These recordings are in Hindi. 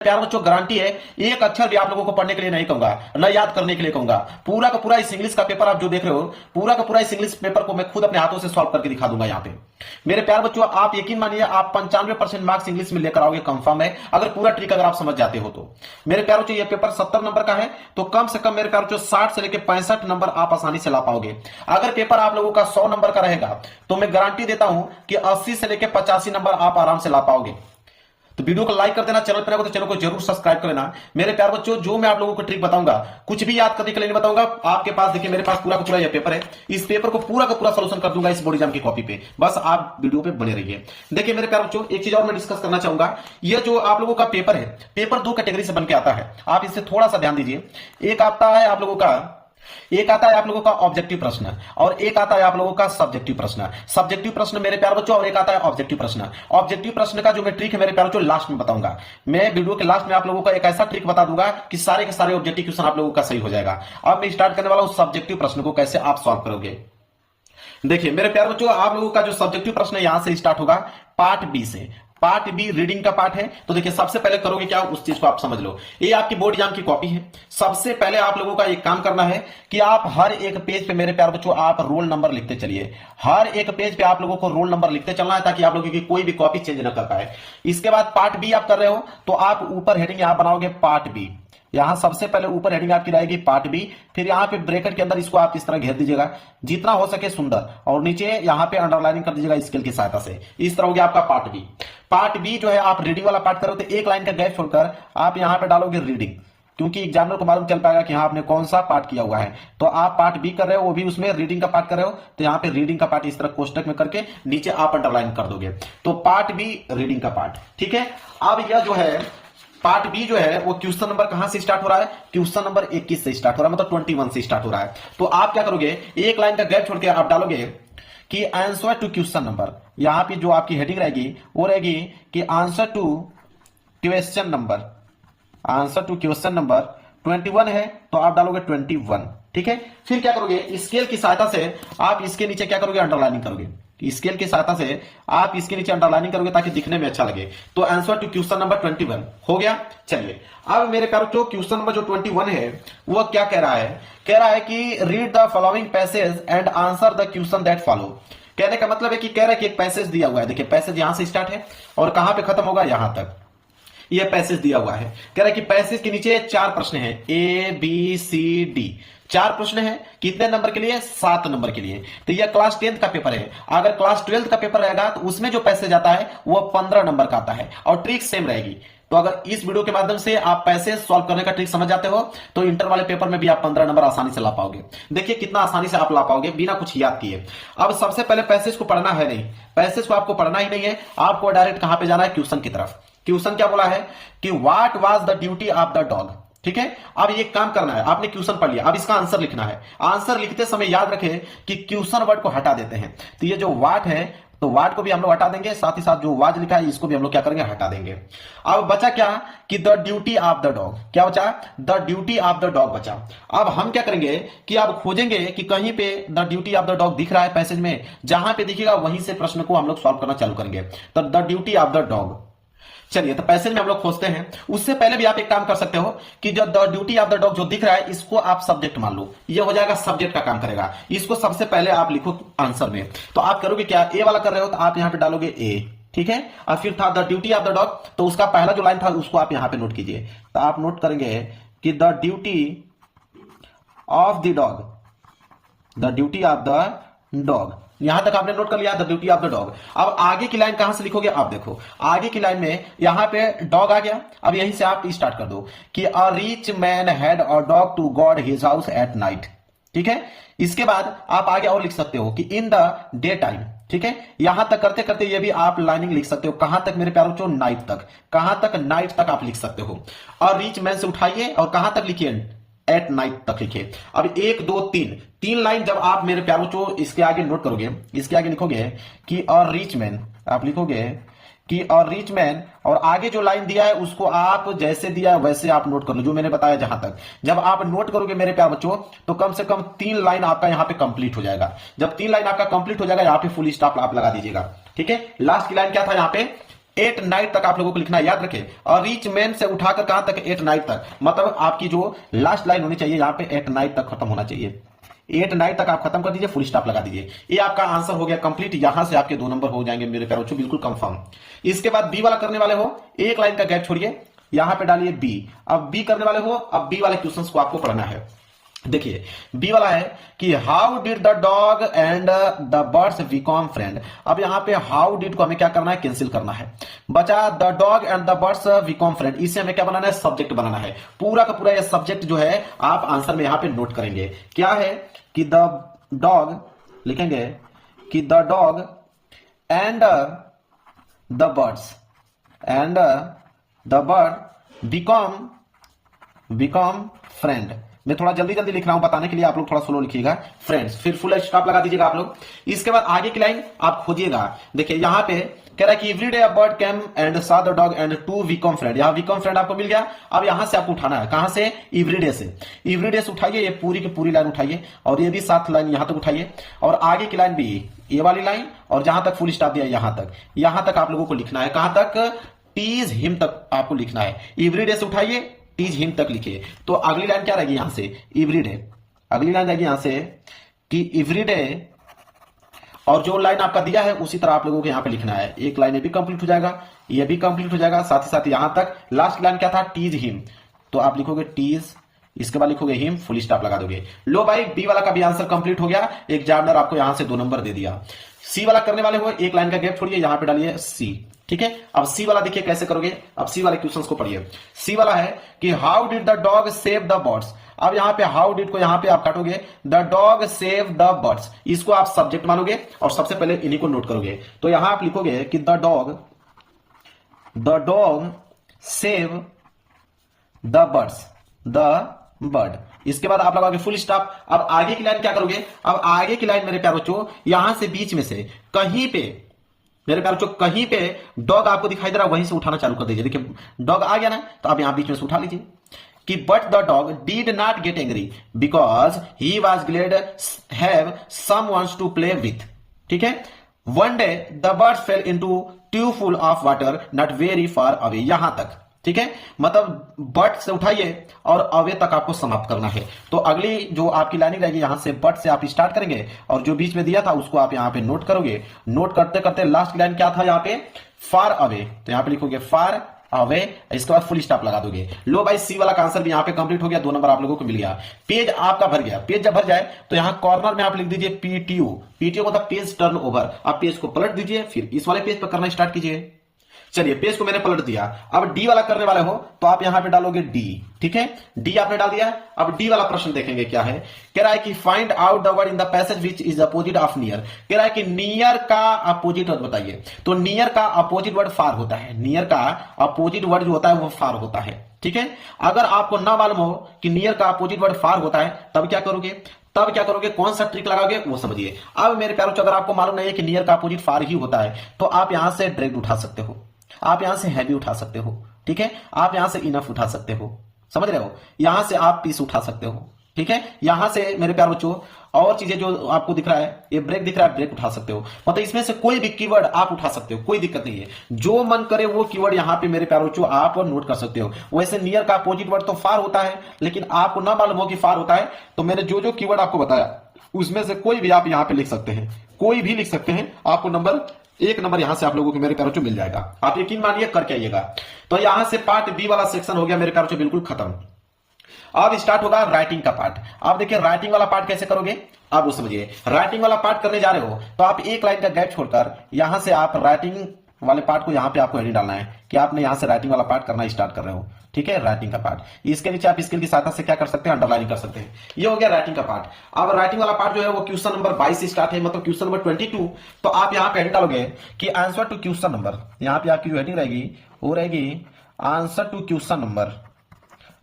प्यार बच्चों गारंटी है, एक अक्षर भी आप लोगों को पढ़ने के लिए नहीं कहूंगा, न याद करने के लिए कहूंगा। पूरा का पूरा इस इंग्लिश का पेपर आप जो देख रहे हो, पूरा का पूरा इस इंग्लिश पेपर को मैं खुद अपने हाथों से सॉल्व करके दिखा दूंगा यहाँ पे। मेरे प्यार बच्चों आप यकीन मानिए, आप 95% मार्क्स इंग्लिश में लेकर आओगे, कंफर्म है, अगर पूरा ट्रिक अगर आप समझ जाते हो तो। मेरे प्यार बच्चों ये पेपर 70 नंबर का है, तो कम से कम मेरे प्यार बच्चों 60 से लेकर 65 नंबर आप आसानी से ला पाओगे। अगर पेपर आप लोगों का 100 नंबर का रहेगा तो मैं गारंटी देता हूं कि 80 से लेकर 85 नंबर आप आराम से ला पाओगे। तो वीडियो को लाइक कर देना, चैनल पर तो चैनल को जरूर सब्सक्राइब कर लेना। मेरे प्यार बच्चों जो मैं आप लोगों को ट्रिक बताऊंगा, कुछ भी याद करने के लिए नहीं बताऊंगा। आपके पास देखिए, मेरे पास पूरा का पूरा यह पेपर है, इस पेपर को पूरा का पूरा सोल्यूशन कर दूंगा इस बोर्ड एग्जाम की कॉपी पे। बस आप वीडियो पे बने रहिए। देखिए मेरे प्यार बच्चों, एक चीज और मैं डिस्कस करना चाहूंगा। यह जो आप लोगों का पेपर है, पेपर 2 कैटेगरी से बन के आता है, आप इससे थोड़ा सा ध्यान दीजिए। एक आता है आप लोगों का ऑब्जेक्टिव प्रश्न, और एक आता है आप लोगों का सब्जेक्टिव प्रश्न। सब्जेक्टिव प्रश्न मेरे प्यार बच्चों, और एक आता है ऑब्जेक्टिव प्रश्न। ऑब्जेक्टिव प्रश्न का जो मैं ट्रिक है मेरे प्यार बच्चों लास्ट में बताऊंगा। मैं वीडियो के लास्ट में आप लोगों का एक ऐसा ट्रिक बता दूंगा कि सारे के सारे ऑब्जेक्टिव क्वेश्चन आप लोगों का सही हो जाएगा। अब मैं स्टार्ट करने वाला हूं सब्जेक्टिव प्रश्न को कैसे आप सॉल्व करोगे। देखिए मेरे प्यार बच्चों, आप लोगों का जो सब्जेक्टिव प्रश्न है यहां से स्टार्ट होगा, पार्ट बी से। पार्ट बी रीडिंग का पार्ट है। तो देखिए सबसे पहले करोगे क्या, उस चीज को आप समझ लो। ये आपकी बोर्ड एग्जाम की कॉपी है। सबसे पहले आप लोगों का एक काम करना है कि आप हर एक पेज पे मेरे प्यार बच्चों आप रोल नंबर लिखते चलिए। हर एक पेज पे आप लोगों को रोल नंबर लिखते चलना है, ताकि आप लोगों की कोई भी कॉपी चेंज न कर पाए। इसके बाद पार्ट बी आप कर रहे हो तो आप ऊपर हेडिंग यहां बनाओगे पार्ट बी। यहां सबसे पहले ऊपर हेडिंग आपकी रहेगी पार्ट बी, फिर यहां पे ब्रैकेट के अंदर इसको आप इस तरह घेर दीजिएगा जितना हो सके सुंदर, और नीचे यहां पे अंडरलाइनिंग कर दीजिएगा स्केल की सहायता से। इस तरह हो गया आपका पार्ट बी। पार्ट बी जो है आप रीडिंग वाला पार्ट करो तो एक लाइन का गैप छोड़कर आप यहां पे डालोगे रीडिंग, क्योंकि एग्जामिनर को मालूम चल पाएगा कि हाँ आपने कौन सा पार्ट किया हुआ है। तो आप पार्ट बी कर रहे हो, वो भी उसमें रीडिंग का पार्ट कर रहे हो, तो यहाँ पे रीडिंग का पार्ट इस तरह कोष्टक में करके नीचे आप अंडरलाइन कर दोगे। तो पार्ट बी रीडिंग का पार्ट, ठीक है। अब यह जो है पार्ट बी जो है वो क्वेश्चन नंबर कहां से स्टार्ट हो रहा है, क्वेश्चन नंबर 21 से स्टार्ट हो रहा है, मतलब 21 से स्टार्ट हो रहा है। तो आप क्या करोगे, एक लाइन का गैप छोड़ के आप डालोगे कि आंसर टू क्वेश्चन नंबर। यहां पे जो आपकी हेडिंग रहेगी वो रहेगी कि answer to question number, answer to question number 21 है तो आप डालोगे 21, ठीक है। फिर क्या करोगे, स्केल की सहायता से आप इसके नीचे क्या करोगे, अंडरलाइनिंग करोगे। स्केल की सहायता से आप इसके नीचे अंडरलाइनिंग करोगे ताकि दिखने में अच्छा लगे। तो आंसर टू क्वेश्चन नंबर 21 हो गया। चलिए अब मेरे प्यारों जो क्वेश्चन नंबर जो 21 है वो क्या कह रहा है, कह रहा है कि read the following passage and answer the question that follow. कहने का मतलब है कि कह रहा है कि एक पैसेज दिया हुआ है। देखिए पैसेज यहां से स्टार्ट है और कहां पे खत्म होगा, यहां तक ये पैसेज दिया हुआ है। कह रहा है कि पैसेज के नीचे 4 प्रश्न हैं, ए बी सी डी। 4 प्रश्न हैं, कितने नंबर के लिए, 7 नंबर के लिए। तो यह क्लास 10th का पेपर है। अगर क्लास 12th का पेपर रहेगा तो उसमें जो पैसेज आता है वो 15 नंबर का आता है, और ट्रिक सेम रहेगी। तो अगर इस वीडियो के माध्यम से आप पैसेज सॉल्व करने का ट्रिक समझ जाते हो तो इंटर वाले पेपर में भी आप 15 नंबर आसानी से ला पाओगे। देखिए कितना आसानी से आप ला पाओगे बिना कुछ याद किए। अब सबसे पहले पैसेज को पढ़ना है नहीं, पैसेज को आपको पढ़ना ही नहीं है, आपको डायरेक्ट कहां पे जाना है, क्वेश्चन की तरफ। क्वेश्चन क्या बोला है कि what was the duty of the dog, ठीक है। अब ये काम करना है, आपने क्वेश्चन पढ़ लिया, अब इसका आंसर लिखना है। आंसर लिखते समय याद रखें कि क्वेश्चन वर्ड को हटा देते हैं। तो ये जो वाट है तो वाट को भी हम लोग हटा देंगे, साथ ही साथ जो वाज लिखा है इसको भी हम लोग क्या करेंगे, हटा देंगे। अब बचा क्या कि the duty of the dog, क्या बचा, the duty of the dog बचा। अब हम क्या करेंगे कि अब खोजेंगे कि कहीं पे the duty of the dog दिख रहा है पैसेज में, जहां पे दिखेगा वहीं से प्रश्न को हम लोग सॉल्व करना चालू करेंगे। तो the duty of the dog, चलिए तो पैसेज में हम लोग खोजते हैं। उससे पहले भी आप एक काम कर सकते हो कि जो the duty of the dog जो दिख रहा है इसको आप सब्जेक्ट मान लो, ये हो जाएगा सब्जेक्ट का काम करेगा। इसको सबसे पहले आप लिखो आंसर में। तो आप करोगे क्या, ए वाला कर रहे हो तो आप यहां पे डालोगे ए, ठीक है। और फिर था the duty of the dog, तो उसका पहला जो लाइन था उसको आप यहां पे नोट कीजिए। तो आप नोट करेंगे कि the duty of the dog, the duty of the dog, यहां तक आपने नोट कर लिया the duty of the dog. अब आगे की लाइन कहां से लिखोगे, आप देखो आगे की लाइन में यहां पे डॉग आ गया। अब यहीं से आप स्टार्ट कर दो कि a rich man had a dog to guard his house at night, ठीक है। इसके बाद आप आगे और लिख सकते हो कि इन द डे टाइम, ठीक है। यहां तक करते करते ये भी आप लाइनिंग लिख सकते हो, कहां तक मेरे प्यारों चो, नाइट तक। कहां तक, नाइट तक आप लिख सकते हो। और रिच मैन से उठाइए और कहां तक लिखिए, एट नाइट तक लिखिए। अब 1 2 3 लाइन जब आप मेरे प्यारों को इसके आगे नोट करोगे, इसके आगे लिखोगे कि और रिच मैन, आप लिखोगे कि और रिच मैन, और आगे जो लाइन दिया है उसको आप जैसे दिया है वैसे आप नोट कर लो, जो मैंने बताया जहां तक। जब आप नोट करोगे मेरे प्यार बच्चों तो कम से कम 3 लाइन आपका यहां पे कंप्लीट हो जाएगा। जब 3 लाइन आपका कंप्लीट हो जाएगा यहां पे फुल स्टॉप आप लगा दीजिएगा, ठीक है। लास्ट की लाइन क्या था यहाँ पे, 8 नाइट तक आप लोगों को लिखना है, याद रखें। और रीच मैन से उठाकर कहां तक, 8 नाइट तक, मतलब आपकी जो लास्ट लाइन होनी चाहिए यहां पे 8 नाइट तक खत्म होना चाहिए। 8 नाइट तक आप खत्म कर दीजिए, फुल स्टॉप लगा दीजिए। ये आपका आंसर हो गया कंप्लीट। यहां से आपके 2 नंबर हो जाएंगे मेरे प्यारे बच्चों, बिल्कुल कंफर्म। इसके बाद बी वाला करने वाले हो, एक लाइन का गैप छोड़िए, यहां पे डालिए बी। अब बी करने वाले हो, अब बी वाले क्वेश्चंस को आपको पढ़ना है। देखिए बी वाला है कि how did the dog and the birds become friend. अब यहां पे हाउ डिड को हमें क्या करना है, कैंसिल करना है। बचा the dog and the birds become friend, इसे हमें क्या बनाना है, सब्जेक्ट बनाना है। पूरा का पूरा ये सब्जेक्ट जो है आप आंसर में यहां पे नोट करेंगे। क्या है कि द डॉग, लिखेंगे कि the dog and the birds become friend. मैं थोड़ा जल्दी जल्दी लिख रहा हूं बताने के लिए, आप लोग थोड़ा स्लो लिखिएगा। फ्रेंड्स, फिर फुल स्टॉप लगा दीजिएगा आप लोग। इसके बाद आगे की लाइन आप खोजिएगा। देखिए यहां पे कह रहा है कि everyday a bird came and saw the dog and to become friend. यहां बिकम फ्रेंड आपको मिल गया। अब यहां से आपको उठाना है, कहां से, एवरीडे से। एवरीडे से उठाइए, ये पूरी की पूरी लाइन उठाइए, और ये भी 7 लाइन यहां तक उठाइए, और आगे की लाइन भी ये वाली लाइन, और जहां तक फुल स्टॉप दिया यहां तक आप लोगों को लिखना है। कहां तक, टीज हिम तक आपको लिखना है। एवरीडे से उठाइए, टीज हिम तक लिखिए। तो अगली लाइन क्या रहेगी यहां से, एवरीडे। अगली लाइन रहेगी यहां से कि एवरीडे, और जो लाइन आपका दिया है उसी तरह आप लोगों को यहां पे लिखना है। एक लाइन ये भी कंप्लीट हो जाएगा, ये भी कंप्लीट हो जाएगा, साथ ही साथ यहां तक। लास्ट लाइन क्या था, टीज हिम, तो आप लिखोगे टीज, इसके बाद लिखोगे हिम, फुल स्टॉप लगा दोगे। लो भाई, बी वाला का भी आंसर कंप्लीट हो गया। एग्जामिनर आपको यहां से 2 नंबर दे दिया। सी वाला करने वाले हो, एक लाइन का गैप छोड़िए, यहां पे डालिए सी। ठीक है, अब सी वाला देखिए कैसे करोगे। अब सी वाले क्वेश्चंस को पढ़िए। सी वाला है कि how did the dog save the birds. अब यहां पे हाउ डिड को यहां पे आप काटोगे, the dog save the birds, इसको आप सब्जेक्ट मानोगे और सबसे पहले इन्हीं को नोट करोगे। तो यहां आप लिखोगे कि the dog save the birds, the bird. इसके बाद आप लगाओगे फुल स्टॉप। अब आगे की लाइन क्या करोगे, अब आगे की लाइन मेरे प्यारे बच्चों, यहां से बीच में से कहीं पे, मेरे प्यारे बच्चों कहीं पे डॉग आपको दिखाई दे रहा है, वहीं से उठाना चालू कर दीजिए। देखिए डॉग आ गया ना, तो आप यहां बीच में से उठा लीजिए कि but the dog did not get angry because he was glad have someone to play with. ठीक है, one day the bird fell into tube full of water not very far away, यहां तक। ठीक है, मतलब बट से उठाइए और अवे तक आपको समाप्त करना है। तो अगली जो आपकी लाइनिंग रहेगी, यहां से बट से आप स्टार्ट करेंगे, और जो बीच में दिया था उसको आप यहां पे नोट करोगे। नोट करते करते लास्ट लाइन क्या था यहाँ पे, फार अवे, तो यहां पे लिखोगे फार अवे, इसके बाद फुल स्टॉप लगा दोगे। लो भाई, सी वाला का आंसर भी यहां पे कंप्लीट हो गया, 2 नंबर आप लोगों को मिल गया। पेज आपका भर गया। पेज जब भर जाए तो यहां कॉर्नर में आप लिख दीजिए पीटीओ। पीटीओ मतलब पेज टर्न ओवर। आप पेज को पलट दीजिए, फिर इस वाले पेज पर करना स्टार्ट कीजिए। चलिए, पेज को मैंने पलट दिया। अब डी वाला करने वाले हो तो आप यहां पे डालोगे डी। ठीक है, डी आपने डाल दिया। अब डी वाला प्रश्न देखेंगे क्या है। कह रहा है कि find out the word in the passage which is opposite of near. कह रहा है कि नियर का अपोजिट वर्ड बताइए। तो नियर का अपोजिट वर्ड फार होता है। नियर का अपोजिट वर्ड जो होता है वो फार होता है। ठीक है, अगर आपको ना मालूम हो कि नियर का अपोजिट वर्ड फार होता है, तब क्या करोगे, कौन सा ट्रिक लगाओगे वो समझिए। अब मेरे प्यारों, अगर आपको मालूम नहीं है कि नियर का अपोजिट फार ही होता है, तो आप यहां से डायरेक्ट उठा सकते हो, आप यहां से हैवी उठा सकते हो। ठीक है, आप यहां से इनफ उठा सकते हो, समझ रहे हो। यहां से आप पीस उठा सकते हो। ठीक है, यहां से मेरे प्यारे बच्चों और चीजें जो आपको दिख रहा है, ये ब्रेक दिख रहा है, ब्रेक उठा सकते हो। मतलब इसमें से कोई भी कीवर्ड आप उठा सकते हो, कोई दिक्कत नहीं है। जो मन करे वो कीवर्ड यहां पे मेरे प्यारे बच्चों आप नोट कर सकते हो। वैसे नियर का अपोजिट वर्ड तो फार होता है, लेकिन आपको ना मालूम हो कि फार होता है, तो मैंने जो जो कीवर्ड आपको बताया उसमें से कोई भी आप यहां पे लिख सकते हैं, कोई भी लिख सकते हैं। आपको एक नंबर यहां से आप लोगों को मेरे प्यारे बच्चों मिल जाएगा। आप यकीन मानिए करके आइएगा। तो यहां से पार्ट बी वाला सेक्शन हो गया मेरे प्यारे बच्चों बिल्कुल खत्म। अब स्टार्ट होगा राइटिंग का पार्ट। आप देखिए राइटिंग वाला पार्ट कैसे करोगे, आप वो समझिए। राइटिंग वाला पार्ट करने जा रहे हो तो आप एक लाइन का गैप छोड़कर यहां से आप राइटिंग वाले पार्ट को यहां पे आपको हेडिंग डालना है कि आपने यहां से राइटिंग वाला पार्ट करना स्टार्ट कर रहे हो। ठीक है, राइटिंग का पार्ट। इसके नीचे आप स्केल की सहायता से क्या कर सकते हैं, अंडरलाइन कर सकते हैं। ये हो गया राइटिंग का पार्ट। अब राइटिंग वाला पार्ट जो है वो क्वेश्चन नंबर 22 से स्टार्ट है, मतलब क्वेश्चन नंबर 22। तो आप यहां पे हेडिंग डालोगे कि आंसर टू क्वेश्चन नंबर। यहां पे आपकी जो हेडिंग रहेगी वो रहेगी answer to question number.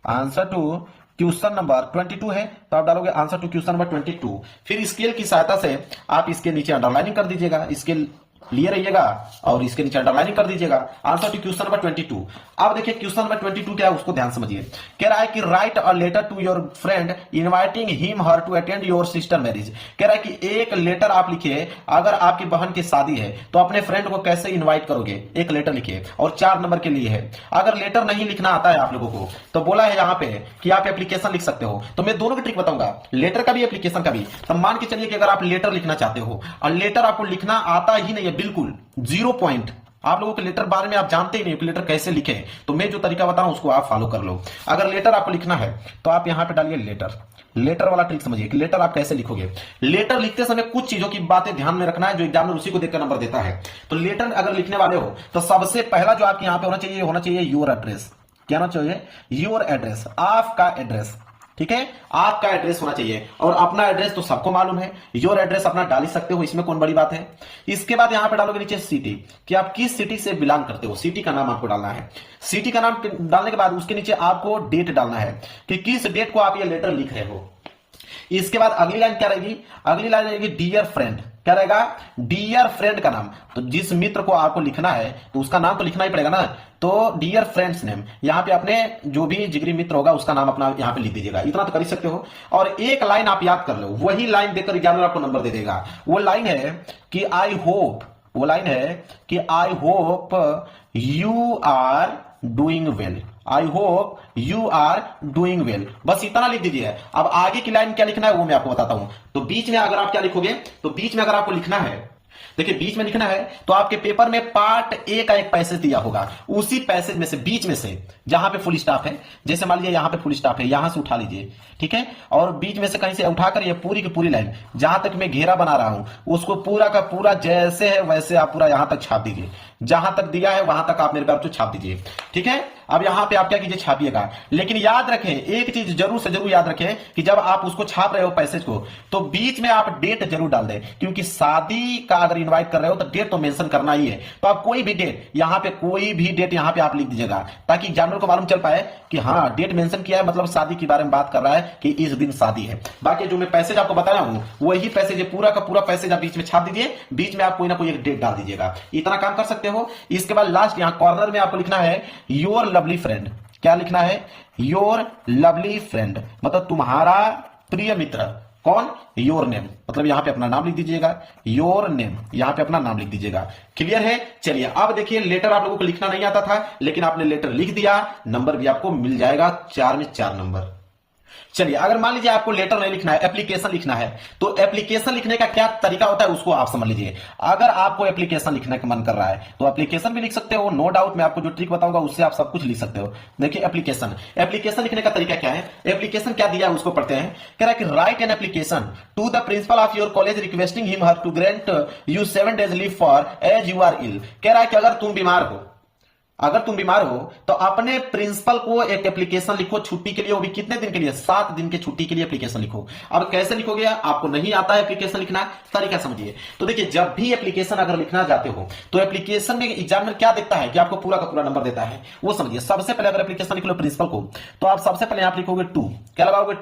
Answer to question number 22 है, तो आप डालोगे आंसर टू क्वेश्चन नंबर 22। फिर स्केल की सहायता से आप इसके नीचे अंडरलाइनिंग कर दीजिएगा। स्केल लिए रहिएगा और इसके नीचे अंडरलाइनिंग कर दीजिएगा। Answer to question number 22। अब देखिए क्वेश्चन नंबर 22 क्या है उसको ध्यान समझिए। कह रहा है कि write a letter to your friend inviting him her to attend your sister marriage. कह रहा है कि एक लेटर आप लिखिए, अगर आपकी बहन की शादी है तो अपने फ्रेंड को कैसे इन्वाइट करोगे, एक लेटर लिखिए और 4 नंबर के लिए है। अगर लेटर नहीं लिखना आता है आप लोगों को तो बोला है यहाँ पे कि आप एप्लीकेशन लिख सकते हो, तो मैं दोनों की ट्रिक बताऊंगा, लेटर का भी एप्लीकेशन का भी। तो मान के चलिए कि अगर आप लेटर लिखना चाहते हो और लेटर आपको लिखना आता ही नहीं है, बिल्कुल 0 पॉइंट, आप लोगों के लेटर बारे में आप जानते ही नहीं कि लेटर कैसे लिखे, तो मैं जो तरीका बता रहा हूं उसको आप फॉलो कर लो। अगर लेटर आपको लिखना है तो आप यहां पे डालिए लेटर, लेटर वाला ट्रिक समझिए कि लेटर आप कैसे लिखोगे। लेटर लिखते समय कुछ चीजों की बातें ध्यान में रखना है, जो एग्जामिनर उसी को देखकर नंबर देता है। तो लेटर अगर लिखने वाले हो तो सबसे पहला जो आपके यहां पे होना चाहिए योर एड्रेस। क्या होना चाहिए? योर एड्रेस, आपका एड्रेस, ठीक है, आपका एड्रेस होना चाहिए। और अपना एड्रेस तो सबको मालूम है, योर एड्रेस अपना डाल ही सकते हो, इसमें कौन बड़ी बात है। इसके बाद यहां पे डालोगे नीचे सिटी, कि आप किस सिटी से बिलोंग करते हो, सिटी का नाम आपको डालना है। सिटी का नाम डालने के बाद उसके नीचे आपको डेट डालना है कि किस डेट को आप ये लेटर लिख रहे हो। इसके बाद अगली लाइन क्या रहेगी? अगली लाइन रहेगी डियर फ्रेंड। क्या रहेगा? डियर फ्रेंड का नाम, तो जिस मित्र को आपको लिखना है तो उसका नाम तो लिखना ही पड़ेगा ना, तो डियर फ्रेंड्स नेम, यहां पे अपने जो भी जिगरी मित्र होगा उसका नाम अपना यहां पे लिख दीजिएगा। इतना तो कर ही सकते हो। और एक लाइन आप याद कर लो, वही लाइन देकर एग्जामिनर आपको नंबर दे देगा। वो लाइन है कि आई होप, वो लाइन है कि I hope you are doing well, I hope you are doing well, बस इतना लिख दीजिए। अब आगे की लाइन क्या लिखना है वो मैं आपको बताता हूं। तो बीच में अगर आप क्या लिखोगे, तो बीच में अगर आपको लिखना है, देखिए बीच में लिखना है तो आपके पेपर में पार्ट ए का एक पैसेज दिया होगा, उसी पैसेज में से बीच में से जहां पे फुल स्टॉप है, जैसे मान लीजिए यहां पे फुल स्टॉप है, यहां से उठा लीजिए, ठीक है, और बीच में से कहीं से उठाकर ये पूरी की पूरी लाइन जहां तक मैं घेरा बना रहा हूं उसको पूरा का पूरा जैसे है वैसे आप पूरा यहां तक छाप दीजिए, जहां तक दिया है वहां तक आप मेरे पास छाप दीजिए, ठीक है। अब यहां पे आप क्या कीजिए, छापिएगा। लेकिन याद रखें, एक चीज जरूर से जरूर याद रखें कि जब आप उसको छाप रहे हो पैसेज को, तो बीच में आप डेट जरूर डाल दें, क्योंकि शादी का अगर इनवाइट कर रहे हो तो डेट तो मेंशन करना ही है। तो आप कोई भी डेट यहां पे, कोई भी डेट यहां पे आप लिख दीजिएगा, ताकि एग्जामिनर को मालूम चल पाए कि हाँ डेट मेंशन किया है, मतलब शादी के बारे में बात कर रहा है कि इस दिन शादी है। बाकी जो मैं पैसेज आपको बताया हूं वही पैसेज, पूरा का पूरा पैसेज आप बीच में छाप दीजिए, बीच में आप कोई ना कोई एक डेट डाल दीजिएगा। इतना काम कर सकते हो। इसके बाद लास्ट यहां कॉर्नर में आपको लिखना है योर लवली फ्रेंड। क्या लिखना है? योर लवली फ्रेंड, मतलब तुम्हारा प्रिय मित्र। कौन? योर नेम, मतलब यहां पे अपना नाम लिख दीजिएगा, योर नेम, यहां पे अपना नाम लिख दीजिएगा। क्लियर है? चलिए अब देखिए, लेटर आप लोगों को लिखना नहीं आता था, लेकिन आपने लेटर लिख दिया, नंबर भी आपको मिल जाएगा, 4 में 4 नंबर। चलिए अगर मान लीजिए आपको लेटर नहीं लिखना है, एप्लीकेशन लिखना है, तो एप्लीकेशन लिखने का क्या तरीका होता है उसको आप समझ लीजिए। अगर आपको एप्लीकेशन लिखने का मन कर रहा है तो एप्लीकेशन भी लिख सकते हो, नो डाउट। मैं आपको जो ट्रिक बताऊंगा उससे आप सब कुछ लिख सकते हो। देखिए एप्लीकेशन, एप्लीकेशन लिखने का तरीका क्या है, एप्लीकेशन क्या दिया है उसको पढ़ते हैं। कह रहा है कि write an application to the principal of your college requesting him her to grant you 7 days leave for as you are ill. कह रहा है कि अगर तुम बीमार हो, अगर तुम बीमार हो तो अपने प्रिंसिपल को एक एप्लीकेशन लिखो छुट्टी के लिए, वो भी कितने दिन के लिए? 7 दिन के छुट्टी के लिए एप्लीकेशन लिखो। अब कैसे लिखोगे? आपको नहीं आता है एप्लीकेशन लिखना, तरीका समझिए। तो देखिए, जब भी एप्लीकेशन अगर लिखना चाहते हो तो एप्लीकेशन में एग्जामिनर क्या देखता है कि आपको पूरा का पूरा नंबर देता है, वो समझिए। सबसे पहले अगर एप्लीकेशन लिख लो प्रिंसिपल को, तो आप सबसे पहले यहां लिखोगे 2। क्या लगाओगे?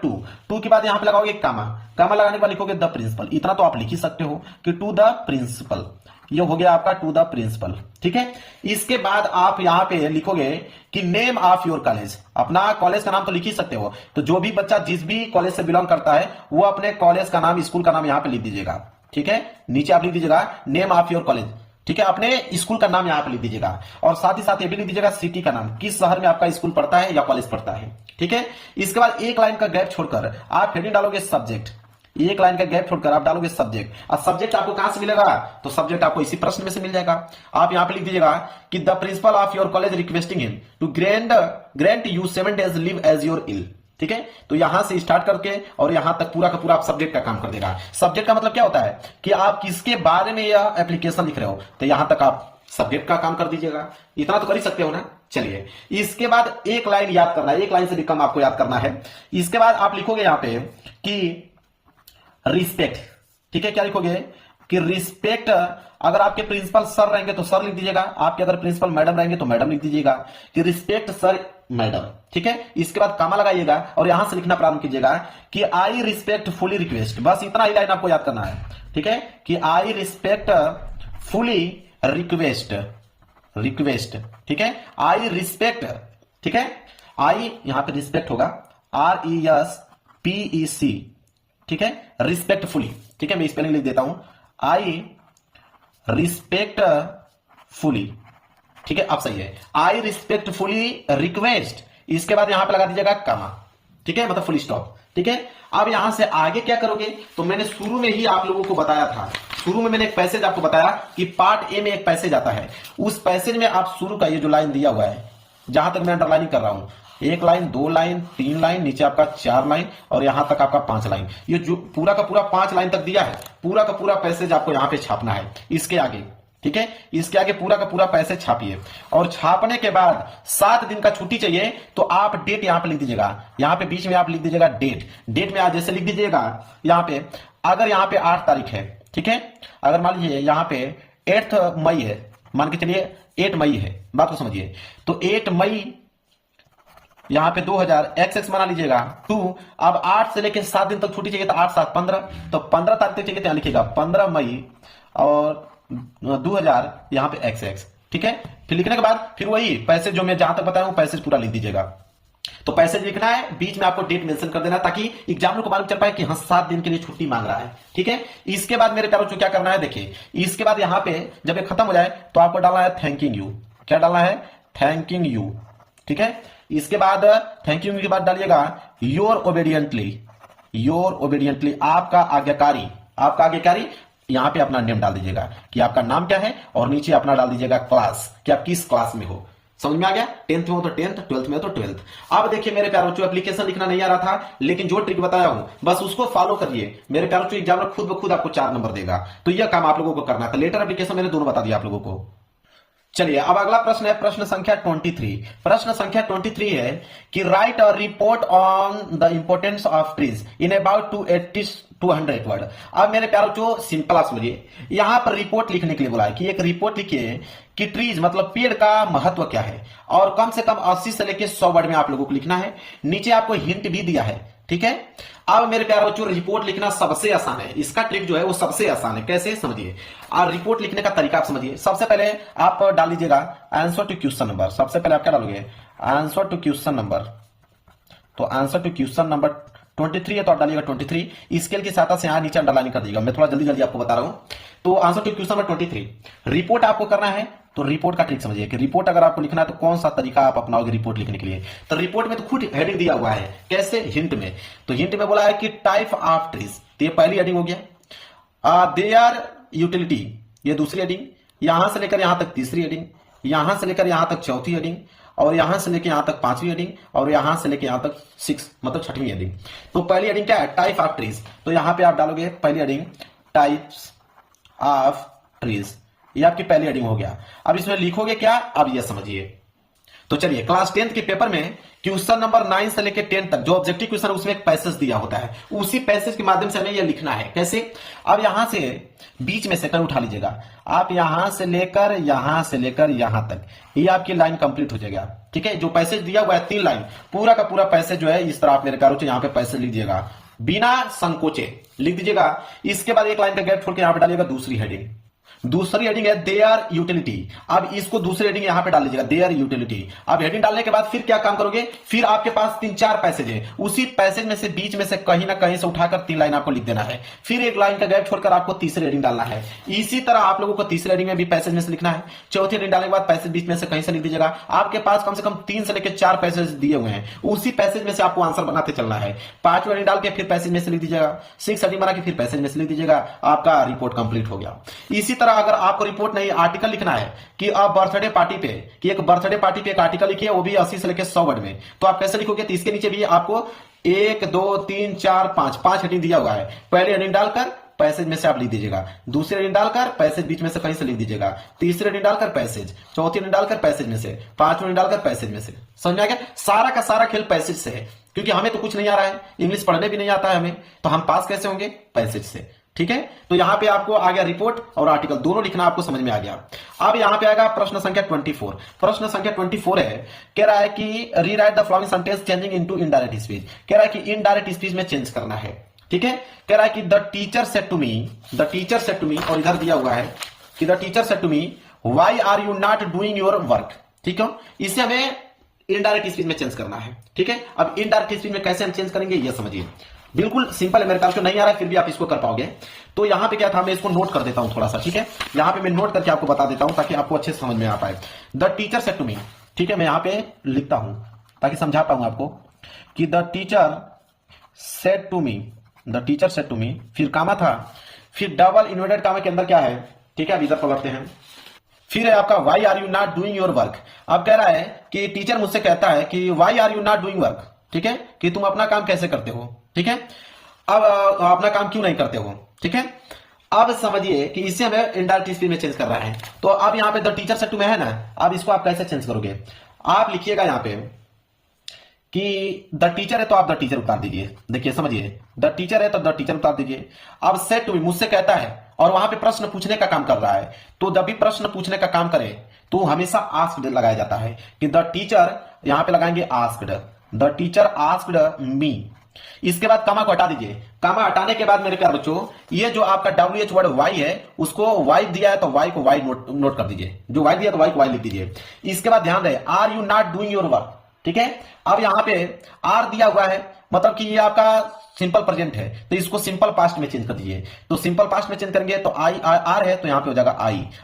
2 के बाद यहां पे लगाओगे कामा, कामा लगाने के बाद लिखोगे द प्रिंसिपल। इतना तो आप लिख ही सकते हो कि टू द प्रिंसिपल, ये हो गया आपका टू द प्रिंसिपल, ठीक है। इसके बाद आप यहां पे लिखोगे कि नेम ऑफ योर कॉलेज, अपना कॉलेज का नाम तो लिख ही सकते हो। तो जो भी बच्चा जिस भी कॉलेज से बिलोंग करता है वो अपने कॉलेज का नाम, स्कूल का नाम यहां पे लिख दीजिएगा, ठीक है। नीचे आप लिख दीजिएगा नेम ऑफ योर कॉलेज, ठीक है, अपने स्कूल का नाम यहां पे लिख दीजिएगा। और साथ ही साथ ये भी लिख दीजिएगा सिटी का नाम, किस शहर में आपका स्कूल पढ़ता है या कॉलेज पढ़ता है, ठीक है। इसके बाद एक लाइन का गैप छोड़कर आप हेडिंग डालोगे सब्जेक्ट, एक लाइन का गैप छोड़कर आप डालोगे सब्जेक्ट। और सब्जेक्ट आपको कहां से मिलेगा? तो सब्जेक्ट आपको इसी प्रश्न में से मिल जाएगा। आप यहां पे लिख दीजिएगा कि the principal of your college requesting him to grant you 7 days leave as your ill, ठीक है। तो यहां से स्टार्ट करके और यहां तक पूरा का पूरा आप सब्जेक्ट का काम कर देगा। सब्जेक्ट का मतलब क्या होता है कि आप किसके बारे में यह एप्लीकेशन लिख रहे हो, तो यहां तक आप सब्जेक्ट का काम कर दीजिएगा। इतना तो कर ही सकते हो ना। चलिए इसके बाद एक लाइन याद करना है, एक लाइन से भी कम आपको याद करना है। इसके बाद आप लिखोगे यहां पे कि रिस्पेक्ट, ठीक है। क्या लिखोगे कि रिस्पेक्ट, अगर आपके प्रिंसिपल सर रहेंगे तो सर लिख दीजिएगा, आपके अगर प्रिंसिपल मैडम रहेंगे तो मैडम लिख दीजिएगा कि रिस्पेक्ट सर मैडम, ठीक है। इसके बाद कामा लगाइएगा और यहां से लिखना प्रारंभ कीजिएगा कि आई रिस्पेक्ट फुली रिक्वेस्ट। बस इतना ही लाइन आपको याद करना है, ठीक है, कि I respect fully request, request, ठीक है, आई रिस्पेक्ट, ठीक है, आई यहां पे रिस्पेक्ट होगा, RESPEC, ठीक है, रिस्पेक्टफुली, ठीक है, मैं स्पेलिंग लिख देता हूं, आई रिस्पेक्टफुली, ठीक है, अब सही है, आई रिस्पेक्टफुली रिक्वेस्ट, इसके बाद यहां पे लगा दीजिएगा कमा, ठीक है, मतलब फुल स्टॉप, ठीक है। अब यहां से आगे क्या करोगे, तो मैंने शुरू में ही आप लोगों को बताया था, शुरू में मैंने एक पैसेज आपको बताया कि पार्ट ए में एक पैसेज आता है, उस पैसेज में आप शुरू का ये जो लाइन दिया हुआ है, जहां तक मैं अंडरलाइनिंग कर रहा हूं, 1 लाइन 2 लाइन 3 लाइन, नीचे आपका 4 लाइन और यहां तक आपका 5 लाइन, ये जो पूरा का पूरा 5 लाइन तक दिया है, पूरा का पूरा पैसेज आपको यहां पे छापना है, इसके आगे, ठीक है, इसके आगे पूरा का पूरा पैसेज छापिए, और छापने के बाद 7 दिन का छुट्टी चाहिए, तो आप डेट यहां पे लिख दीजिएगा, यहां पे बीच में आप लिख दीजिएगा डेट, डेट में आज जैसे लिख दीजिएगा यहां पे, अगर यहां पे 8 तारीख है, ठीक है, अगर मान लीजिए यहां पे 8 मई है, मान के चलिए 8 मई है, बात को समझिए, तो 8 मई यहां पे 2000 XX बना लीजिएगा 2, अब 8 से लेकर 7 दिन तक छुट्टी चाहिए, तो 8 7 15, तो 15 तारीख तक चाहिए, तो यहां लिखिएगा 15 मई और 2000 यहां पे XX, ठीक है, फिर लिखने के बाद फिर वही पैसे जो मैं जहां तक बताया हूं पैसेज पूरा लिख दीजिएगा, तो पैसेज लिखना है, बीच में आपको डेट मेंशन कर देना, ताकि एग्जामिनर को मालूम चल पाए कि हाँ 7 दिन के लिए छुट्टी मांग रहा है, ठीक है। इसके बाद मेरे प्यारों को क्या करना है, देखिए, इसके बाद यहां पे जब ये खत्म हो जाए तो आपको डालना है थैंकिंग यू, क्या डालना है, थैंकिंग यू, ठीक है। इसके बाद थैंक यू के बाद डालिएगा योर ओबेडियंटली, योर ओबेडियंटली, आपका आज्ञाकारी, आपका आज्ञाकारी, यहां पे अपना नेम डाल दीजिएगा कि आपका नाम क्या है, और नीचे अपना डाल दीजिएगा क्लास, कि आप किस क्लास में हो, समझ में आ गया, 10th में हो तो 10th, 12th में हो तो 12th। अब देखिए मेरे प्यारों बच्चों, एप्लीकेशन लिखना नहीं आ रहा था, लेकिन जो ट्रिक बताया हूं बस उसको फॉलो करिए मेरे प्यारों बच्चों, एग्जामिनर खुद ब खुद आपको 4 नंबर देगा, तो यह काम आप लोगों को करना था। लेटर एप्लीकेशन मैंने दोनों बता दिया आप लोगों को। चलिए अब अगला प्रश्न है, प्रश्न संख्या 23। प्रश्न संख्या 23 है कि write a report on the importance of trees in about 200 word. अब मेरे प्यारों जो सिंपल आप समझिए, यहां पर रिपोर्ट लिखने के लिए बोला है कि एक रिपोर्ट लिखिए कि ट्रीज मतलब पेड़ का महत्व क्या है, और कम से कम 80 से लेकर 100 वर्ड में आप लोगों को लिखना है। नीचे आपको हिंट भी दिया है, ठीक है। अब मेरे प्यारे बच्चों रिपोर्ट लिखना सबसे आसान है, इसका ट्रिक जो है वो सबसे आसान है, कैसे समझिए। और रिपोर्ट लिखने का तरीका आप समझिए। सबसे पहले आप डाल लीजिएगा आंसर टू क्वेश्चन नंबर। सबसे पहले आप क्या डालोगे, आंसर टू क्वेश्चन नंबर। तो आंसर टू क्वेश्चन नंबर 23 है तो आप डालिएगा 23। स्केल की सहायता से यहां नीचे अंडरलाइन कर दीजिएगा, मैं थोड़ा जल्दी जल्दी आपको बता रहा हूं। तो answer to question number 23, report आपको करना है। तो रिपोर्ट का ट्रिक समझिए कि रिपोर्ट अगर आपको लिखना है तो कौन सा तरीका आप अपनाओगे रिपोर्ट लिखने के लिए। तो रिपोर्ट में तो खुद हेडिंग दिया हुआ है, कैसे, हिंट में। तो हिंट में बोला है कि टाइप ऑफ ट्रीज, तो ये पहली हेडिंग हो गया। दे आर यूटिलिटी, ये दूसरी हेडिंग। यहां से लेकर यहां तक तीसरी हेडिंग, यहां से लेकर यहां तक चौथी हेडिंग, और यहां से लेकर यहां तक 5वीं हेडिंग, और यहां से लेकर यहां तक 6 मतलब 6वीं हेडिंग। तो पहली हेडिंग क्या है, टाइप ऑफ ट्रीज। तो यहां पे आप डालोगे पहली हेडिंग टाइप्स ऑफ ट्रीज, ये आपकी पहली हेडिंग हो गया। अब इसमें लिखोगे क्या, अब ये समझिए। तो चलिए क्लास 10th के पेपर में क्वेश्चन नंबर 9 से लेकर 10 तक जो ऑब्जेक्टिव क्वेश्चन है उसमें एक पैसेज दिया होता है, उसी पैसेज के माध्यम से हमें यह लिखना है। कैसे, अब यहां से बीच में सेकंड उठा लीजिएगा, आप यहां से लेकर यहां तक, ये आपकी लाइन कंप्लीट हो जाएगा। ठीक है, जो पैसेज दिया हुआ है 3 लाइन, पूरा का पूरा पैसेज जो है इस तरह आप मेरे प्यारों से यहां पे पैसेज लिख दीजिएगा, बिना संकोचे लिख दीजिएगा। इसके बाद एक लाइन का गैप छोड़ के यहां पे डालिएगा दूसरी हेडिंग। दूसरी हेडिंग है दे आर यूटिलिटी। अब इसको दूसरी हेडिंग यहां पे डाल लीजिएगा, दे आर यूटिलिटी। अब हेडिंग डालने के बाद फिर क्या काम करोगे, फिर आपके पास 3-4 पैसेज है, उसी पैसेज में से बीच में से कहीं ना कहीं से उठाकर 3 लाइन आपको लिख देना है। फिर एक लाइन का गैप छोड़कर आपको तीसरी हेडिंग डालना है। इसी तरह आप लोगों को तीसरी हेडिंग में भी पैसेज में से लिखना है। चौथी हेडिंग डालने के बाद पैसेज बीच में से कहीं से लिख दीजिएगा। आपके पास कम से कम 3 से लेकर 4 पैसेज दिए हुए हैं, उसी पैसेज में से आपको आंसर बनाते चलना है। 5वीं हेडिंग डाल के फिर पैसेज में से लिख दीजिएगा, 6 हेडिंग बना के फिर पैसेज में से लिख दीजिएगा, आपका रिपोर्ट कंप्लीट हो गया। इसी तरह अगर आपको रिपोर्ट नहीं आर्टिकल लिखना है कि आप बर्थडे पार्टी पे, कि एक बर्थडे पार्टी पे एक आर्टिकल लिखिए, वो भी 80 से लेकर 100 वर्ड में, तो आप कैसे लिखोगे, तो इसके नीचे भी आपको 1 2 3 4 5 हेडिंग दिया हुआ है। पहले हेडिंग डालकर पैसेज में से आप लिख दीजिएगा, दूसरी हेडिंग डालकर पैसेज बीच में से कहीं से लिख दीजिएगा, तीसरी हेडिंग डालकर पैसेज, चौथी हेडिंग डालकर पैसेज में से, 5वीं हेडिंग डालकर पैसेज में से। समझ में आ गया, सारा का सारा खेल पैसेज से है, क्योंकि हमें तो कुछ नहीं आ रहा है, इंग्लिश पढ़ने भी नहीं आता है हमें, तो हम पास कैसे होंगे, पैसेज से। ठीक है, तो यहां पे आपको आ गया रिपोर्ट और आर्टिकल दोनों लिखना आपको समझ में आ गया। अब यहां पे आएगा प्रश्न संख्या 24। प्रश्न संख्या 24 है, कह रहा है कि rewrite the following sentence changing into indirect speech. कह रहा है कि इनडायरेक्ट स्पीच में चेंज करना है। ठीक है, कह रहा है कि the teacher said to me, the teacher said to me, और इधर दिया हुआ है कि the teacher said to me why are you not doing your work. ठीक है, इसे हमें इनडायरेक्ट स्पीच में चेंज करना है। ठीक है, अब इनडायरेक्ट स्पीच में कैसे हम चेंज करेंगे ये समझिए, बिल्कुल सिंपल है, मेरे ख्याल से नहीं आ रहा है फिर भी आप इसको कर पाओगे। तो यहां पे क्या था, मैं इसको नोट कर देता हूं थोड़ा सा। ठीक है, यहां पे मैं नोट करके आपको बता देता हूं ताकि आपको अच्छे से समझ में आ पाए। The teacher said to me, ठीक है, मैं यहां पे लिखता हूं ताकि समझा पाऊं आपको कि the teacher said to me, the teacher said to me, फिर कामा था, फिर डबल इन्वर्टेड कामा के अंदर क्या है, ठीक है, अब इधर पलटते हैं, फिर है आपका why are you not doing your work. अब कह रहा है कि टीचर मुझसे कहता है कि why are you not doing work, ठीक है, कि तुम अपना काम कैसे करते हो। ठीक है, अब अपना काम क्यों नहीं करते हो। ठीक है, अब समझिए कि इसे हमें इनडायरेक्ट स्पीच में चेंज कर रहा है। तो अब यहां पे the teacher said to me है ना, अब इसको आप कैसे चेंज करोगे, आप लिखिएगा यहां पे कि द टीचर है तो आप द टीचर उतार दीजिए। देखिए समझिए, द टीचर है तो द टीचर उतार दीजिए। अब सेड टू मी मुझसे कहता है और वहां पे प्रश्न पूछने का काम कर रहा है, तो जब भी प्रश्न पूछने का काम करे तो हमेशा आस्क्ड लगाया जाता है कि द टीचर, यहां पे लगाएंगे asked, the teacher asked me. इसके बाद कामा को हटा दीजिए। कामा हटाने के बाद मेरे प्यार बच्चों, ये जो आपका WH वर्ड वाई है, उसको वाई दिया है तो वाई को वाई नोट कर दीजिए, जो वाई दिया तो वाई को वाई लिख दीजिए। इसके बाद ध्यान रहे, are you not doing your work. ठीक है, अब यहां पे आर दिया हुआ है, मतलब कि ये आपका सिंपल प्रेजेंट है, तो इसको सिंपल पास्ट में चेंज कर दीजिए। तो सिंपल पास्ट में चेंज करेंगे तो आई आर है तो यहां पे हो जाएगा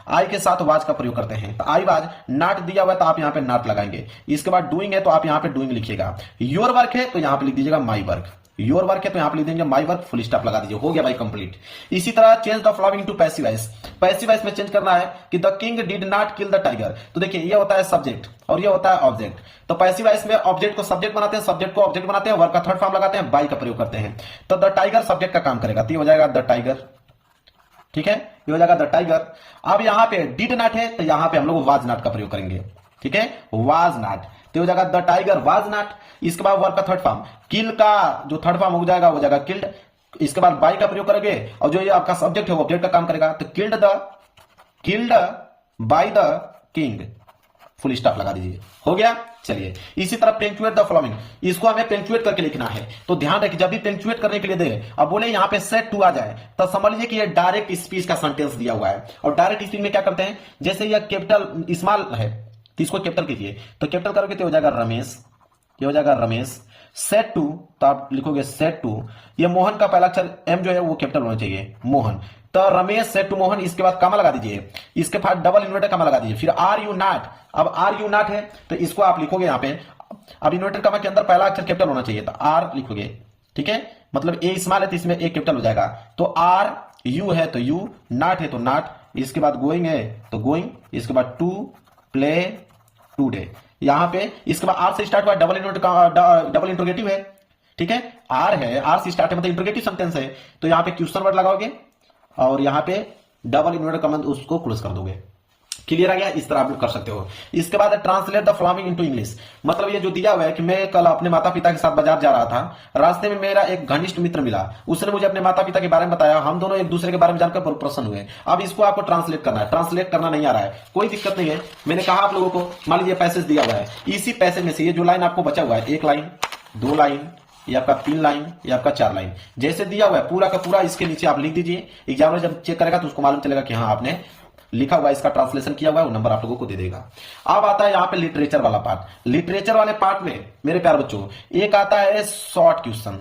आई के साथ वाज का प्रयोग करते हैं, तो आई वाज। नॉट दिया हुआ है तो आप यहां पे नॉट लगाएंगे। इसके बाद डूइंग है तो आप यहां पे डूइंग लिखिएगा। योर वर्क है तो यहां पे लिख दीजिएगा माई वर्क। योर वर्क है तो यहां पे लिख देंगे माई वर्क, फुल स्टॉप लगा दीजिए, हो गया भाई कंप्लीट। इसी तरह change the following to passive voice. Passive voice में चेंज करना है कि the king did not kill the tiger. तो देखिए ये होता है सब्जेक्ट और ये होता है ऑब्जेक्ट। तो पैसिव वॉइस में ऑब्जेक्ट को सब्जेक्ट बनाते हैं, सब्जेक्ट को ऑब्जेक्ट बनाते हैं, वर्क का थर्ड फॉर्म लगाते हैं, बाई का प्रयोग करते हैं। तो द टाइगर सब्जेक्ट का काम करेगा, तो ये हो जाएगा द टाइगर। ठीक है, ये हो जाएगा द टाइगर। अब यहां पे डिड नॉट है तो यहां पे हम लोग वाज नॉट का प्रयोग करेंगे। ठीक है, वाज नॉट, तो हो जाएगा द टाइगर वाज नॉट। इसके बाद वर्क का थर्ड फॉर्म, किल का जो थर्ड फॉर्म हो जाएगा वो जाएगा किल्ड। इसके बाद बाई का प्रयोग करेंगे और जो ये आपका सब्जेक्ट है वो ऑब्जेक्ट का काम करेगा, तो killed by the king, full stop लगा दीजिए, हो गया। चलिए इसी तरह पेंचुएट द फॉलोइंग, इसको हमें पेंचुएट करके लिखना है। तो ध्यान रखिए जब भी पेंचुएट करने के लिए दे, अब बोले यहां पे सेड टू आ जाए तो समझ लीजिए कि ये डायरेक्ट स्पीच का सेंटेंस दिया हुआ है। और डायरेक्ट स्पीच में क्या करते हैं, जैसे ये कैपिटल स्मॉल है तो इसको कैपिटल कीजिए, तो कैपिटल करोगे तो हो जाएगा रमेश, ये हो जाएगा रमेश। सेड टू तो आप लिखोगे सेड टू, ये मोहन का पहला अक्षर एम जो है वो कैपिटल होना चाहिए, मोहन। तो रमेश सेड टू मोहन, इसके बाद कामा लगा दीजिए, इसके बाद डबल इन्वर्टेड कामा लगा दीजिए, फिर आर यू नॉट। अब आर यू नॉट है तो इसको आप लिखोगे यहां पे, अब इन्वर्टेड कामा के अंदर पहला अक्षर कैपिटल होना चाहिए, तो आर लिखोगे। ठीक है, मतलब ए स्मॉल है तो इसमें एक कैपिटल हो जाएगा, तो आर यू है तो यू, नॉट है तो नॉट, इसके बाद गोइंग है तो गोइंग, इसके बाद टू प्ले टूडे। यहां पे इसके बाद आर से स्टार्ट हुआ, डबल इंट्रोगेटिव है। ठीक है, आर है, आर से स्टार्ट है मतलब इंट्रोगेटिव सेंटेंस है, तो यहां पे क्वेश्चन वर्ड लगाओगे और यहां पे डबल इन्वर्टेड कॉमा उसको क्लोज कर दोगे। क्लियर आ गया, इस तरह आप लोग कर सकते हो। इसके बाद translate the following into English, मतलब ये जो दिया हुआ है कि मैं कल अपने माता पिता के साथ बाजार जा रहा था, रास्ते में मेरा एक घनिष्ठ मित्र मिला, उसने मुझे अपने माता पिता के बारे में बताया, हम दोनों एक दूसरे के बारे में जानकर बहुत प्रसन्न हुए। अब इसको आपको ट्रांसलेट करना है, ट्रांसलेट करना नहीं आ रहा है कोई दिक्कत नहीं है, मैंने कहा आप लोगों को, मान लीजिए पैसेज दिया हुआ है, इसी पैसेज में से ये जो लाइन आपको बचा हुआ है, एक लाइन, दो लाइन, ये आपका 3 लाइन, ये आपका 4 लाइन, जैसे दिया हुआ है पूरा का पूरा इसके नीचे आप लिख दीजिए। एग्जामिनर जब चेक करेगा तो उसको मालूम चलेगा कि हाँ आपने लिखा हुआ, इसका ट्रांसलेशन किया हुआ है, वो नंबर आप लोगों को दे देगा। अब आता है यहाँ पे लिटरेचर वाला पार्ट। लिटरेचर वाले पार्ट में मेरे प्यारे बच्चों एक आता है शॉर्ट क्वेश्चन,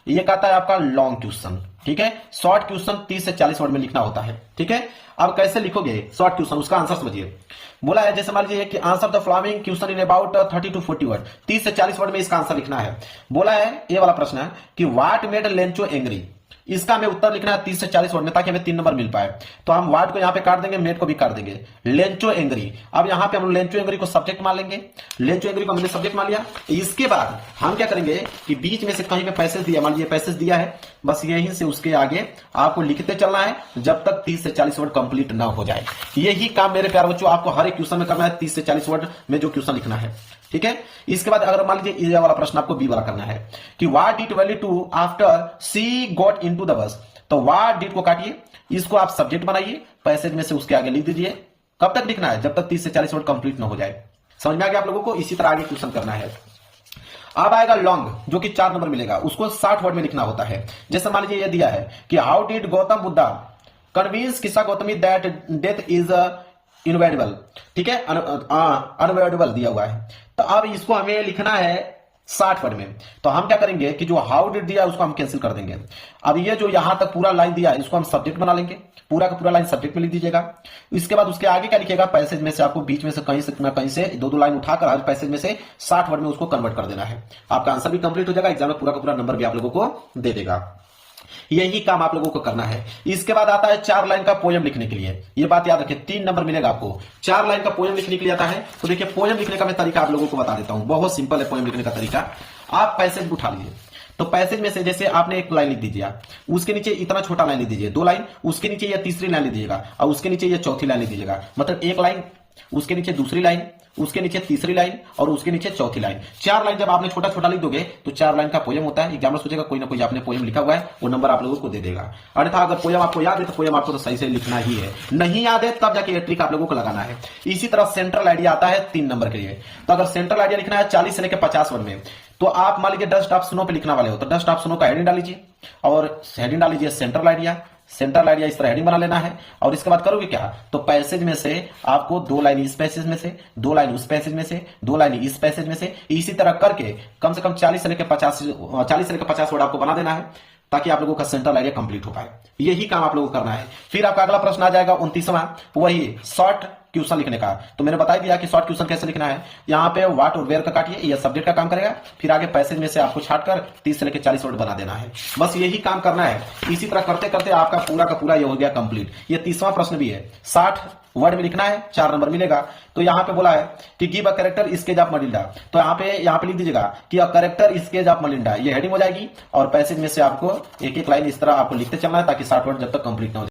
एक आता है आपका लॉन्ग क्वेश्चन। ठीक है, शॉर्ट क्वेश्चन 30 से 40 वर्ड में लिखना होता है। ठीक है, अब कैसे लिखोगे शॉर्ट क्वेश्चन, उसका आंसर समझिए। बोला है जैसे मान लीजिए कि answer the following question in about 30 to 40 word, 30 से 40 वर्ड में इसका आंसर लिखना है। बोला है ये वाला प्रश्न है कि व्हाट मेड लेंचो एंग्री, इसका हमें उत्तर लिखना है 30 से 40 वर्ड में ताकि हमें 3 नंबर मिल पाए। तो हम वाट को यहां पे काट देंगे, मेड को भी काट देंगे, लेंचो एंग्री। अब यहां पे हम लेंचो एंग्री को सब्जेक्ट मान लेंगे, लेंचो एंग्री को हमने सब्जेक्ट मान लिया। इसके बाद हम क्या करेंगे कि बीच में से कहीं पे पैसेज दिया, मान लीजिए पैसेज दिया है, बस यहीं से उसके आगे आपको लिखते चलना है जब तक 30 से 40 वर्ड कंप्लीट ना हो जाए। यही काम मेरे प्यारे बच्चों आपको हर एक क्वेश्चन में करना है, 30 से 40 वर्ड में जो क्वेश्चन लिखना है। ठीक है, इसके बाद अगर मान लीजिए ये वाला प्रश्न आपको बी वाला करना है कि what did Valli do after she got into the bus, तो व्हाट डिड को काटिए, इसको आप सब्जेक्ट बनाइए, पैसेज में से उसके आगे लिख दीजिए। कब तक लिखना है, जब तक 30 से 40 वर्ड कंप्लीट ना हो जाए। समझ में आ गया आप लोगों को, इसी तरह आगे क्वेश्चन करना है। अब आएगा लॉन्ग जो कि 4 नंबर मिलेगा, उसको 60 वर्ड में लिखना होता है। जैसे मान लीजिए ये दिया है कि how did Gautam Buddha convince किस्सा गौतमी दैट डेथ इज इनवेडेबल, ठीक है, अनवेडेबल दिया हुआ है। तो अब इसको हमें लिखना है 60 वर्ड में। तो हम क्या करेंगे कि जो हाउ डिड दिया उसको हम कैंसिल कर देंगे। अब ये जो यहां तक पूरा लाइन दिया इसको हम सब्जेक्ट बना लेंगे, पूरा का पूरा लाइन सब्जेक्ट में लिख दीजिएगा। इसके बाद उसके आगे क्या लिखेगा, पैसेज में से आपको बीच में से कहीं से दो दो लाइन उठाकर हर पैसेज में से 60 वर्ड में उसको कन्वर्ट कर देना है। आपका आंसर भी कंप्लीट हो जाएगा, एग्जाम में पूरा का पूरा नंबर भी आप लोगों को दे देगा। यही काम आप लोगों को करना है। इसके बाद आता है 4 लाइन का पोएम लिखने के लिए। ये बात याद रखिए, 3 नंबर मिलेगा आपको। 4 लाइन का पोएम लिखने के लिए आता है। तो देखिए पोएम लिखने का मैं तरीका आप लोगों को बता देता हूं, बहुत सिंपल है पोएम लिखने का तरीका। आप पैसेज उठा लीजिए, तो पैसेज में से जैसे आपने एक लाइन लिख दीजिए, उसके नीचे इतना छोटा लाइन लिख दीजिए, 2 लाइन, उसके नीचे ये तीसरी लाइन लिख दीजिएगा, और उसके नीचे ये चौथी लाइन लिख दीजिएगा। मतलब 1 लाइन, उसके नीचे दूसरी लाइन, उसके नीचे तीसरी लाइन और उसके नीचे चौथी लाइन। 4 लाइन जब आपने छोटा छोटा लिख दोगे तो 4 लाइन का पोएम होता है। एग्जामिनर सोचेगा कोई ना कोई आपने पोएम लिखा हुआ है, वो नंबर आप लोगों को दे देगा। अन्यथा अगर पोएम आपको याद है तो पोएम आपको तो सही से लिखना ही है, नहीं याद है तब जाके ये ट्रिक आप लोगों को लगाना है। इसी तरह सेंट्रल आइडिया आता है 3 नंबर के लिए। तो अगर सेंट्रल आइडिया लिखना है 40 से लेकर 50 वर्ड में, तो आप मान लीजिए डस्ट ऑफ स्नो पे लिखने वाले हो, तो डस्ट ऑफ स्नो का हेडिंग डाल लीजिए और हेडिंग डाल लीजिए सेंट्रल आइडिया। सेंट्रल आइडिया इस तरह हेडिंग बना लेना है। और इसके बाद करोगे क्या, तो पैसेज में से आपको 2 लाइन इस पैसेज में से, 2 लाइन उस पैसेज में से, 2 लाइन इस पैसेज में से, इसी तरह करके कम से कम 40 से लेकर 50 वर्ड आपको बना देना है, ताकि आप लोगों का सेंट्रल आइडिया कंप्लीट हो पाए। यही काम आप लोगों को करना है। फिर आपका अगला प्रश्न आ जाएगा 29वां, वही शॉर्ट क्वेश्चन लिखने का। तो मैंने बता दिया कि शॉर्ट क्वेश्चन कैसे लिखना है। यहाँ पे व्हाट और वेयर का काटिए, यह सब्जेक्ट का काम करेगा। फिर आगे पैसेज में से आपको छाटकर 30 से लेकर 40 वर्ड बना देना है। बस यही काम करना है। इसी तरह करते करते आपका पूरा का पूरा ये हो गया कंप्लीट। ये 30वां प्रश्न भी है, 60 वर्ड में लिखना है, 4 नंबर मिलेगा। तो यहाँ पे बोला है कि give a character sketch of Melinda. तो यहाँ पे लिख दीजिएगा कि a character sketch of Melinda, ये हेडिंग हो जाएगी। और पैसेज में से आपको एक एक लाइन इस तरह आपको लिखते चलना है, ताकि 60 वर्ड जब तक कंप्लीट ना हो जाए।